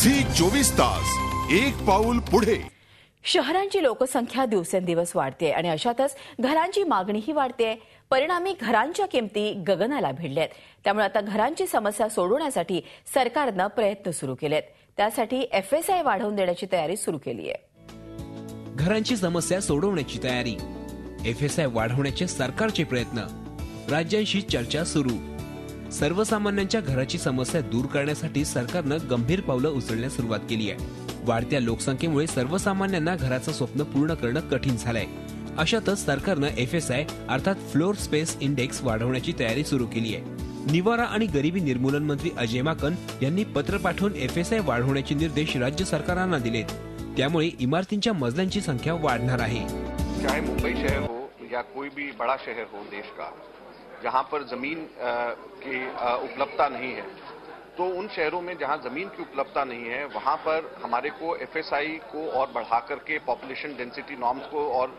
Zee 24 तास एक पाऊल पुढे। शहरांची लोकसंख्या दिवसेंदिवस वाढते आणि अशातच घरांची मागणीही वाढते। परिणामी घरांच्या किमती गगनाला भिडल्यात। त्यामुळे आता घरांची समस्या सोडवण्यासाठी सरकारने प्रयत्न सुरू केलेत। त्यासाठी FSI वाढवून देण्याची तयारी सुरू केली आहे। घरांची समस्या सोडवण्याची तयारी, FSI वाढवण्याचे सरकारचे प्रयत्न, राज्यांशी चर्चा सुरू। सर्वसामान्यांच्या घराची समस्या दूर करण्यासाठी सरकारने गंभीर पावलं उचलण्यास सुरुवात केली आहे। वाढत्या लोकसंख्येमुळे सर्वसामान्यांना घराचं स्वप्न पूर्ण करणं कठीण झालंय। अशातच सरकारने FSI अर्थात फ्लोर स्पेस इंडेक्स वाढवण्याची तयारी सुरू केली आहे। निवारा आणि गरिबी निर्मूलन मंत्री अजय माकन यांनी पत्र पाठवून FSI वाढवण्याचे निर्देश राज्य सरकारांना दिलेत। त्यामुळे इमारतींच्या मजल्यांची संख्या वाढणार आहे। चाहे मुंबई शहर हो या कोई भी बड़ा शहर हो देश का, जहां पर जमीन की उपलब्धता नहीं है, तो उन शहरों में जहां जमीन की उपलब्धता नहीं है वहां पर हमारे को FSI को और बढ़ा करके पॉपुलेशन डेंसिटी नॉर्म्स को और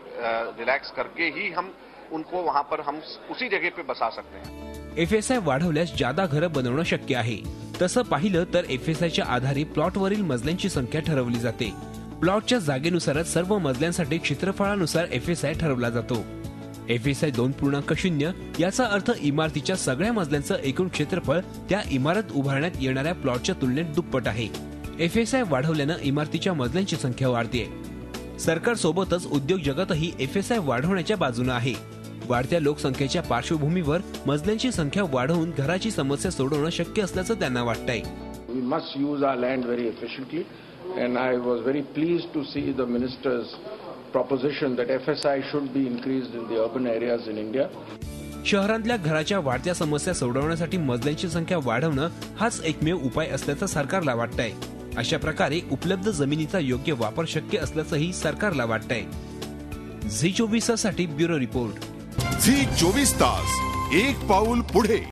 रिलैक्स करके ही हम उनको वहां पर हम उसी जगह पे बसा सकते हैं। FSI वाढवल्यास जादा घरं बनवणं शक्य आहे। तसं पाहिलं तर FSIच्या आधारे प्लॉटवरील मजल्यांची संख्या ठरवली जाते। प्लॉटच्या जागेनुसारच सर्व मजल्यांसाठी क्षेत्रफळानुसार FSI ठरवला जातो। FSI 2.0 याचा अर्थ इमारतीच्या सगळ्या मजल्यांचं एकूण क्षेत्रफळ त्या इमारत उभारण्यात येणाऱ्या प्लॉटच्या तुलनेत दुप्पट आहे। FSI वाढवल्यानं इमारतीच्या मजल्यांची संख्या वाढते। सरकार सोबतच उद्योग जगतही FSI वाढवण्याच्या बाजूने आहे। वाढत्या लोकसंख्येच्या पार्श्वभूमीवर मजल्यांची संख्या वाढवून घराची समस्या सोडवणं शक्य असल्याचं त्यांना वाटतंय। We must use our land very efficiently, and I was very pleased to see the minister's proposition that FSI should be increased in the urban areas in India. शहरांतल्या घराच्या वाढत्या समस्या सोडवण्यासाठी मजल्यांची संख्या वाढवणं हाच एकमेव उपाय असल्याचं सरकारला वाटतंय। अशा प्रकारे उपलब्ध जमिनीचा योग्य वापर शक्य असल्याचंही सरकारला वाटतंय। झी 24 साठी ब्युरो रिपोर्ट। झी 24 तास एक पाऊल पुढे।